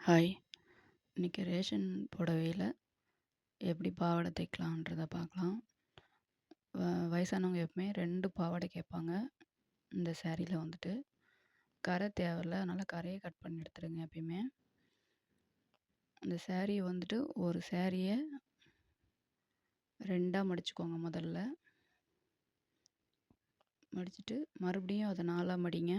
Hi! இன்னைக்கு ration புடவையில எப்படி பாவாடை தைக்கலான்றத பார்க்கலாம். வயசானவங்க எப்பவுமே 2 பாவாடை கேட்பாங்க. இந்த சாரீல வந்துட்டு. கரை தேவையில்ல. அதனால கரைய கட் பண்ணி எடுத்துருங்க எப்பயுமே. அந்த சாரிய வந்துட்டு ஒரு சாரிய 2ஆ மடிச்சுக்கோங்க முதல்ல. மடிச்சுட்டு மறுபடியும் அத 4ஆ மடிங்க.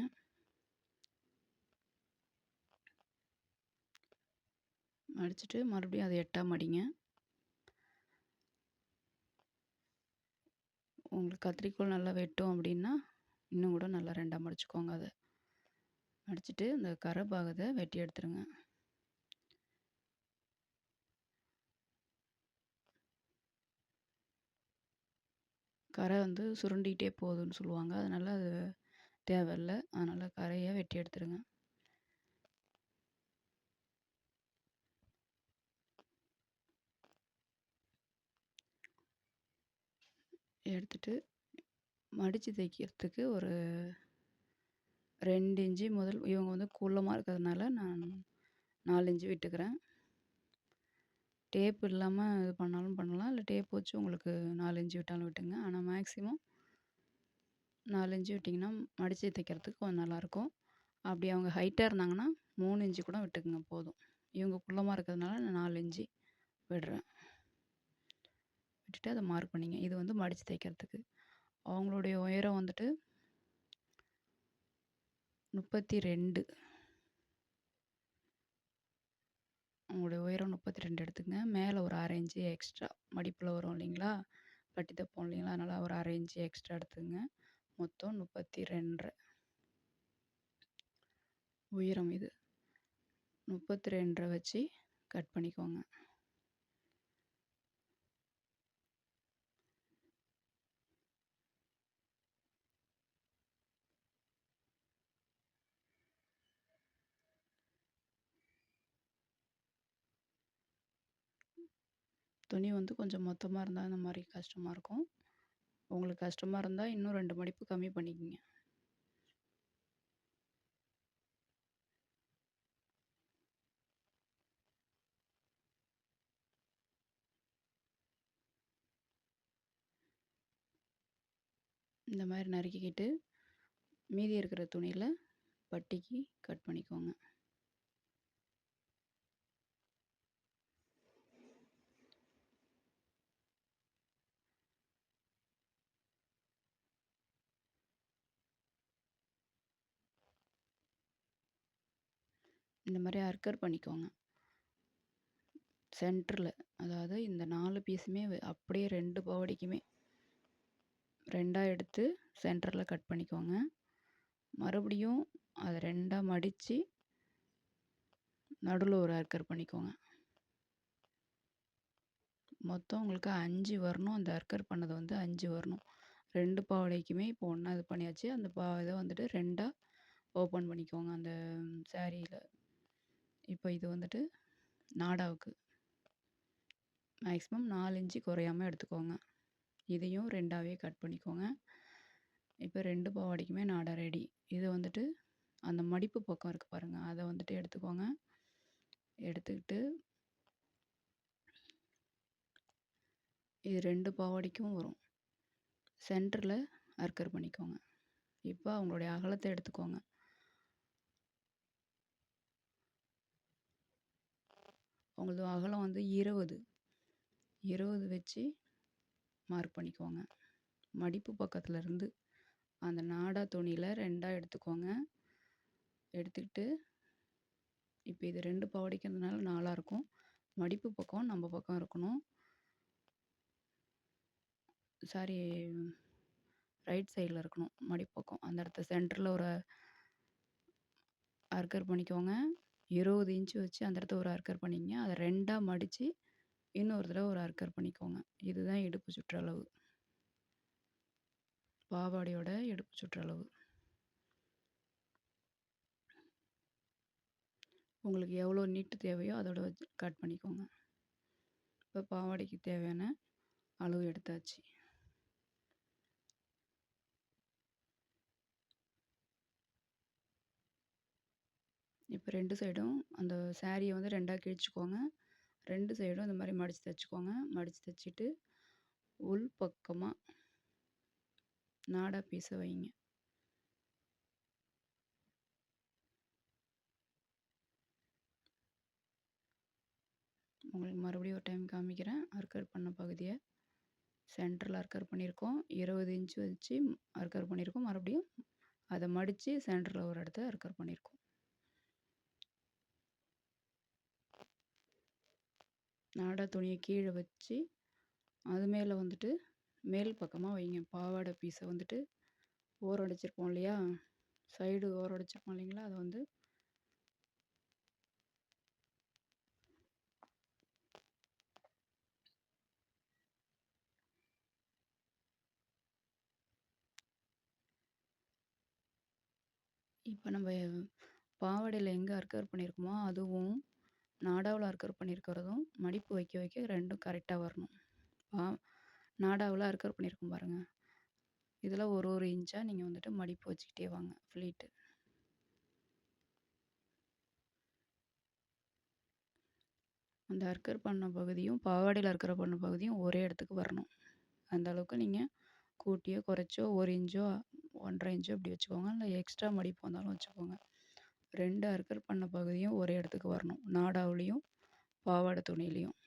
மடிச்சுட்டு மறுபடியும் அத 8ஆ மடிங்க. உங்களுக்கு கத்திரிக்கோல் நல்லா வெட்டும் அப்படின்னா, இன்னும் கூட நல்லா 2ஆ மடிச்சுக்கோங்க அத. மடிச்சுட்டு இந்த கரை பாகத்த வெட்டி எடுத்துருங்க. கரை வந்து சுருண்டிக்கிட்டே போகுதுன்னு சொல்லுவாங்க. அதனால அது தேவையில்ல. அதனால கரைய வெட்டி எடுத்துருங்க. எடுத்துட்டு மடிச்சு தைக்கிறதுக்கு ஒரு 2 இன்ச்சு முதல் இவங்க வந்து குள்ளமா இருக்கிறதுனால நான் 4 இன்ச்சு விட்டுக்கிறேன். டேப் இல்லாம இது பண்ணாலும் பண்ணலாம். இல்ல டேப் வச்சு உங்களுக்கு 4 இன்ச்சு விட்டாலும் விட்டுங்க. ஆனா மேக்ஸிமம் 4 இன்ச்சு விட்டிங்கன்னா மடிச்சு தைக்கிறதுக்கு கொஞ்சம் நல்லாயிருக்கும். அப்படி அவங்க ஹைட்டா இருந்தாங்கன்னா 3 இன்ச்சு கூட விட்டுக்குங்க போதும். இவங்க குள்ளமா இருக்கிறதுனால நான் 4 இன்ச்சு விடுறேன். விட்டுட்டு அத மார்க் பண்ணிங்க. இது வந்து மடிச்சு தைக்கிறதுக்கு. அவங்களுடைய உயரம் வந்துட்டு 32. உங்களுடைய உயரம் 32 எடுத்துக்கங்க. மேலே ஒரு 1/2 இன்ச்சு எக்ஸ்ட்ரா மடிப்பில் வரும் இல்லைங்களா? பட்டி தைப்போம் இல்லைங்களா? அதனால் ஒரு 1/2 இன்ச்சு எக்ஸ்ட்ரா எடுத்துக்கங்க. மொத்தம் 32 1/2 உயரம் இது. 32 வச்சு கட் பண்ணிக்கோங்க. துணி வந்து கொஞ்சம் மொத்தமாக இருந்தால் இந்த மாதிரி கஷ்டமாக இருக்கும். உங்களுக்கு கஷ்டமாக இருந்தால் இன்னும் 2 மடிப்பு கம்மி பண்ணிக்கங்க. இந்த மாதிரி நறுக்கிக்கிட்டு மீதி இருக்கிற துணியில் பட்டிக்கு கட் பண்ணிக்கோங்க. இந்த மாதிரி அர்க்கர் பண்ணிக்கோங்க. சென்டரில் அதாவது இந்த 4 பீஸுமே அப்படியே 2 பாவாடைக்குமே 2ஆ எடுத்து சென்டரில் கட் பண்ணிக்கோங்க. மறுபடியும் அதை 2ஆ மடித்து நடுவில் ஒரு அர்க்கர் பண்ணிக்கோங்க. மொத்தம் உங்களுக்கு 5 வரணும். அந்த அர்க்கர் பண்ணது வந்து 5 வரணும். 2 பாவாடைக்குமே இப்போ ஒன்றா இது பண்ணியாச்சு. அந்த இதை வந்துட்டு 2ஆ ஓப்பன் பண்ணிக்கோங்க அந்த சாரியில். இப்போ இது வந்துட்டு நாடாவுக்கு மேக்ஸிமம் 4 இன்ச்சு குறையாமல் எடுத்துக்கோங்க. இதையும் 2ஆவே கட் பண்ணிக்கோங்க. இப்போ 2 பாவாடைக்குமே நாடா ரெடி. இதை வந்துட்டு அந்த மடிப்பு பக்கம் இருக்குது பாருங்கள், அதை வந்துட்டு எடுத்துக்கோங்க. எடுத்துக்கிட்டு இது 2 பாவாடைக்கும் வரும். சென்டரில் அர்க்கர் பண்ணிக்கோங்க. இப்போ அவங்களுடைய அகலத்தை எடுத்துக்கோங்க. உங்களது அகலம் வந்து 20 வச்சு மார்க் பண்ணிக்கோங்க. மடிப்பு பக்கத்தில் இருந்து அந்த நாடா துணியில் 2ஆ எடுத்துக்கோங்க. எடுத்துக்கிட்டு இப்போ இது 2 பாவாடைக்கிறதுனால 4ஆ இருக்கும். மடிப்பு பக்கம் நம்ம பக்கம் இருக்கணும். சாரி, ரைட் சைடில் இருக்கணும் மடிப்பு பக்கம். அந்த இடத்த சென்டரில் ஒரு அர்க்கர் பண்ணிக்கோங்க. 20 இன்ச்சு வச்சு அந்த இடத்த ஒரு அர்க்கர் பண்ணிக்கங்க. அதை 2ஆ மடித்து இன்னொரு தடவை ஒரு அர்க்கர் பண்ணிக்கோங்க. இதுதான் இடுப்பு சுற்றளவு. பாவாடையோட இடுப்பு சுற்றளவு. உங்களுக்கு எவ்வளோ நீட்டு தேவையோ அதோட வச்சு கட் பண்ணிக்கோங்க. இப்போ பாவாடைக்கு தேவையான அளவு எடுத்தாச்சு. இப்போ 2 சைடும் அந்த சாரிய வந்து 2ஆ கிழிச்சுக்கோங்க. 2 சைடும் இந்த மாரி மடிச்சு தச்சுக்கோங்க. மடிச்சு தச்சுட்டு, உள் பக்கமா நாடா பீஸ வைங்க. உங்களுக்கு மறுபடியும் ஒரு டைம் காமிக்கிறேன். அர்க்கர் பண்ண பகுதிய சென்டர்ல அர்க்கர் பண்ணியிருக்கோம். 20 இன்ச் வச்சு அர்க்கர் பண்ணியிருக்கோம். மறுபடியும் அத மடிச்சு சென்டர்ல ஒரு இடத்த அர்க்கர் பண்ணியிருக்கோம். நாடா துணிய கீழ வச்சு, அது மேல வந்துட்டு மேல் பக்கமா வைங்க. பாவாடை பீஸ வந்துட்டு ஓரம் அடிச்சிருப்போம் இல்லையா? சைடு ஓரம் அடிச்சிருப்போம் இல்லைங்களா? அத வந்து இப்ப நம்ம பாவாடையில எங்க அர்க்கர் பண்ணியிருக்கோமோ, அதுவும் நாடாவுல அர்க்கர் பண்ணியிருக்கிறதும் மடிப்பு வைக்க வைக்க 2ம் கரெக்ட்டா வரணும். பா நாடாவுல அர்க்கர் பண்ணியிருக்கோம் பாருங்க. இதில ஒரு ஒரு இன்ச்சா நீங்க வந்துட்டு மடிப்பு வச்சுக்கிட்டே வாங்க ஃப்ளீட்டு. அந்த அர்க்கர் பண்ண பகுதியும், பாவாடையில அர்க்கர் பண்ண பகுதியும் ஒரே இடத்துக்கு வரணும். அந்த அளவுக்கு நீங்க கூட்டியோ, குறைச்சோ 1 இன்ச்சோ, 1 1/2 இன்ச்சோ இப்படி வச்சுக்கோங்க. இல்ல எக்ஸ்ட்ரா மடிப்பு வந்தாலும் வச்சுக்கோங்க. 2 அர்க்கர் பண்ண பகுதியும் ஒரே இடத்துக்கு வரணும். நாடாவுலயும், பாவாடை துணியிலயும்.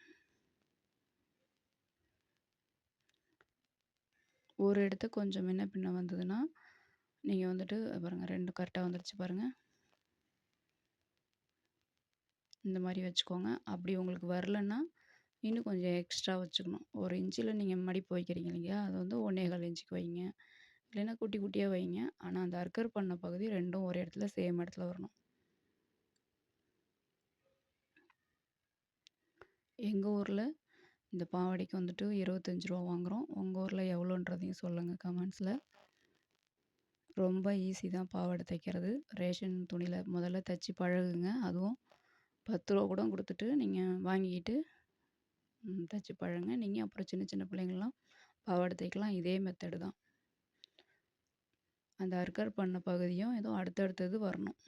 ஒரு இடத்து கொஞ்சம் முன்ன பின்ன வந்ததுன்னா, நீங்க வந்துட்டு பாருங்க 2 கரெக்ட்டா வந்துருச்சு பாருங்க. இந்த மாரி வச்சுக்கோங்க. அப்படி உங்களுக்கு வரலன்னா, இன்னும் கொஞ்சம் எக்ஸ்ட்ரா வச்சுக்கணும். 1 இன்ச்சில நீங்க மடிப்பு வைக்கிறீங்க இல்லையா? அது வந்து 1 1/4 இன்ச்சுக்கு வைங்க. இல்லைன்னா குட்டி குட்டியா வைங்க. ஆனா அந்த அர்க்கர் பண்ண பகுதி 2ம் ஒரே இடத்துல சேம் இடத்துல வரணும். எங்க ஊர்ல இந்த பாவாடைக்கு வந்துட்டு ரூ. 25 வாங்குறோம். உங்க ஊர்ல எவ்வளோன்றதையும் சொல்லுங்க கமெண்ட்ஸ்ல. ரொம்ப ஈஸி தான் பாவாடை தைக்கிறது. ரேஷன் துணியில முதல்ல தச்சு பழகுங்க. அதுவும் ரூ. 10 கூட குடுத்துட்டு நீங்க வாங்கிக்கிட்டு தச்சு பழகுங்க. நீங்க அப்புறம் சின்ன சின்ன பிள்ளைங்கலாம் பாவாடை தைக்கலாம். இதே மெத்தடு தான். அந்த அர்க்கர் பண்ண பகுதியும் ஏதோ அடுத்தடுத்தது வரணும்.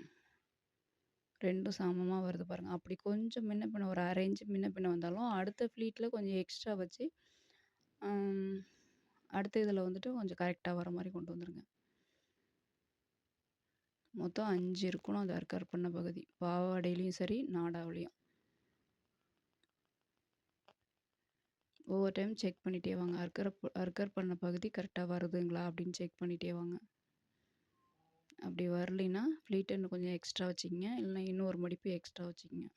2ம் சமமா வருது பாருங்க. அப்படி கொஞ்சம் முன்ன பின்ன ஒரு 1/2 இன்ச் முன்ன பின்ன வந்தாலும், அடுத்த ஃப்ளீட்ல கொஞ்சம் எக்ஸ்ட்ரா வச்சு, அம் அடுத்த இதில வந்துட்டு கொஞ்சம் கரெக்ட்டா வர மாரி கொண்டு வந்துருங்க. மொத்தம் 5 இருக்கணும் அந்த அர்க்கர் பண்ண பகுதி. பாவாடையிலயும் சரி, நாடாவுலயும். ஒவ்வொரு டைம் செக் பண்ணிட்டே வாங்க. அர்க்கர் பண்ண பகுதி கரெக்ட்டா வருதுங்களா? அப்படின்னு செக் பண்ணிட்டே வாங்க. அப்படி வரலைன்னா, ஃப்ளீட்ட இன்னும் கொஞ்சம் எக்ஸ்ட்ரா வச்சுக்கங்க. இல்லைன்னா இன்னும் ஒரு மடிப்பு எக்ஸ்ட்ரா வச்சுக்கங்க.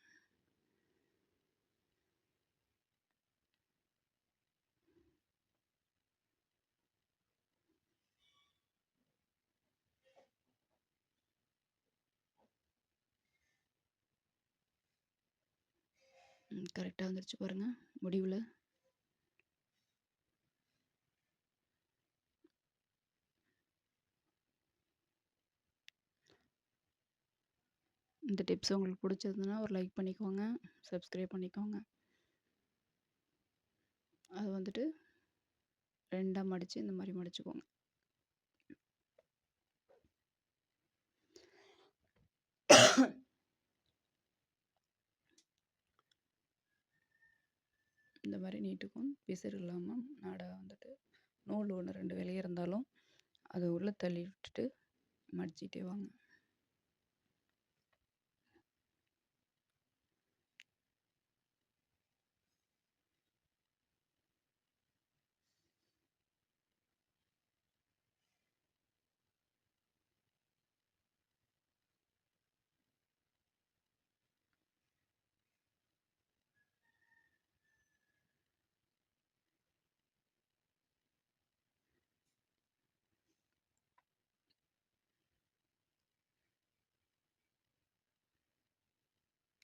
கரெக்ட்டா வந்துருச்சு பாருங்க, முடிவுல. இந்த டிப்ஸ் உங்களுக்கு பிடிச்சிருந்ததுன்னா ஒரு லைக் பண்ணிக்கோங்க. சப்ஸ்கிரைப் பண்ணிக்கோங்க. அது வந்துட்டு 2ஆ மடிச்சு இந்த மாரி மடிச்சுக்கோங்க. இந்த மாரி நீட்டுக்கும் பிசிறு இல்லாம நாடா வந்துட்டு நூல் 1, 2 வெளிய இருந்தாலும், அத உள்ள தள்ளி விட்டுட்டு மடிச்சுக்கிட்டே வாங்க.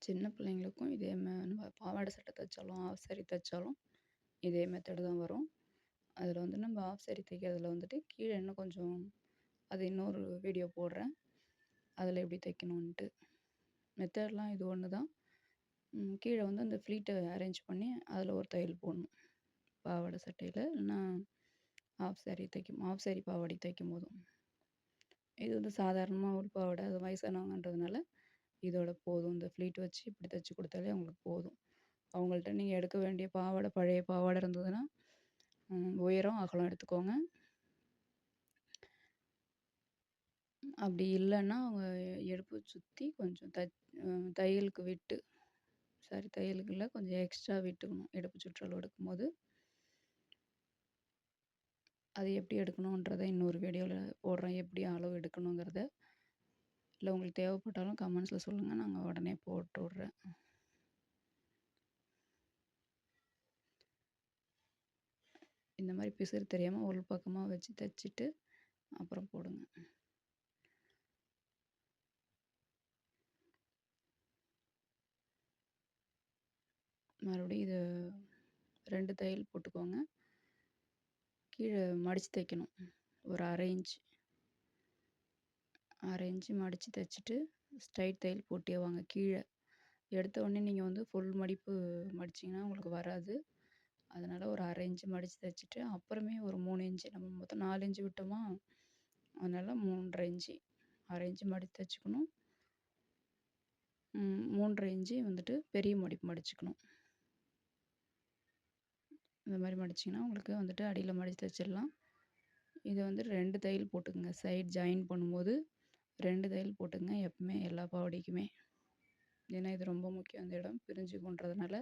சின்ன பிள்ளைங்களுக்கும் இதே நம்ம பாவாடை சட்டை தைச்சாலும், ஆஃப் சாரி தைச்சாலும் இதே மெத்தடு தான் வரும். அதில வந்து நம்ம ஆஃப் சாரி தைக்கிறதுல வந்துட்டு கீழ இன்னும் கொஞ்சம் அது இன்னொரு வீடியோ போடுறேன். அதில எப்படி தைக்கணுன்ட்டு. மெத்தட்லாம் இது ஒண்ணு தான். கீழ வந்து அந்த ஃப்ளீட்ட அரேஞ்ச் பண்ணி அதில ஒரு தையல் போடணும். பாவாடை சட்டையில இல்லைன்னா ஆஃப் சாரி பாவாடை தைக்கும்போதும். இது வந்து சாதாரணமா ஒரு பாவாடை அது வயசானவங்கன்றதுனால இதோட போதும். இந்த ஃப்ளீட் வச்சு இப்படி தச்சு குடுத்தாலே அவங்களுக்கு போதும். அவங்கள்ட்ட நீங்க எடுக்க வேண்டிய பாவாடை, பழைய பாவாடை இருந்ததுன்னா, உயரம், அகலம் எடுத்துக்கோங்க. அப்படி இல்லன்னா, அவங்க இடுப்பு சுத்தி கொஞ்சம் தையலுக்கு விட்டு தையலுக்கு இல்ல, கொஞ்சம் எக்ஸ்ட்ரா விட்டுக்கணும். இடுப்பு சுற்றளவு எடுக்கும்போது. அது எப்படி எடுக்கணுன்றத இன்னொரு வீடியோல போடுறேன். எப்படி அளவு எடுக்கணுங்கிறத. இல்ல உங்களுக்கு தேவைப்பட்டாலும் கமெண்ட்ஸ்ல சொல்லுங்க. நாங்க உடனே போட்டு விடுறேன். இந்த மாரி பிசிறு தெரியாம உள் பக்கமா வச்சு தச்சுட்டு, அப்புறம் போடுங்க. மறுபடியும் இது 2 தையல் போட்டுக்கோங்க. கீழ மடிச்சு தைக்கணும். ஒரு 1/2 இன்ச் 1/2 இன்ச்சு மடிச்சு தைச்சுட்டு, ஸ்ட்ரைட் தையல் போட்டே வாங்க கீழ. எடுத்த உடனே நீங்க வந்து ஃபுல் மடிப்பு மடிச்சீங்கன்னா உங்களுக்கு வராது. அதனால ஒரு 1/2 இன்ச்சு மடிச்சு தைச்சுட்டு, அப்புறமே ஒரு 3 இன்ச்சு நம்ம மொத்தம் 4 இன்ச்சு விட்டோமா, அதனால 3 1/2 இன்ச்சு 1/2 இன்ச்சு மடிச்சு தைச்சுக்கணும். 3 1/2 இன்ச்சு வந்துட்டு பெரிய மடிப்பு மடிச்சுக்கணும். இந்த மாரி மடிச்சிங்கன்னா, உங்களுக்கு வந்துட்டு அடியில மடிச்சு தைச்சிடலாம். இத வந்து 2 தையல் போட்டுக்கங்க. சைட் ஜாயின் பண்ணும்போது 2 தையல் போட்டுக்கங்க எப்பவுமே எல்லா பாவாடைக்குமே. ஏன்னா, இது ரொம்ப முக்கியம். அந்த இடம் பிரிஞ்சுக்குன்றதுனால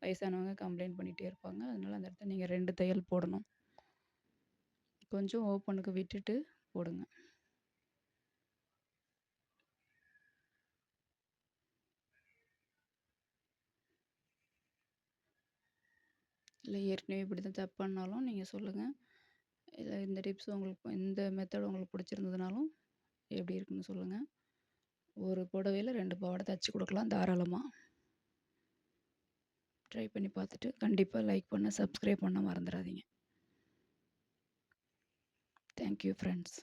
வயசானவங்க கம்ப்ளைண்ட் பண்ணிட்டே இருப்பாங்க. அதனால அந்த இடத்துல நீங்க 2 தையல் போடணும். கொஞ்சம் ஓப்பனுக்கு விட்டுட்டு போடுங்க. இல்ல ஏற்கனவே இப்படி தான் தப்பானாலும் நீங்க சொல்லுங்க. இல்ல இந்த டிப்ஸ் உங்களுக்கு இந்த மெத்தட் உங்களுக்கு பிடிச்சிருந்ததுனாலும் எப்படி இருக்குன்னு சொல்லுங்க. ஒரு புடவையில 2 பாவாடை தச்சு குடுக்கலாம் தாராளமா. ட்ரை பண்ணி பார்த்துட்டு கண்டிப்பா லைக் பண்ண, சப்ஸ்கிரைப் பண்ண மறந்துறாதீங்க. Thank you friends.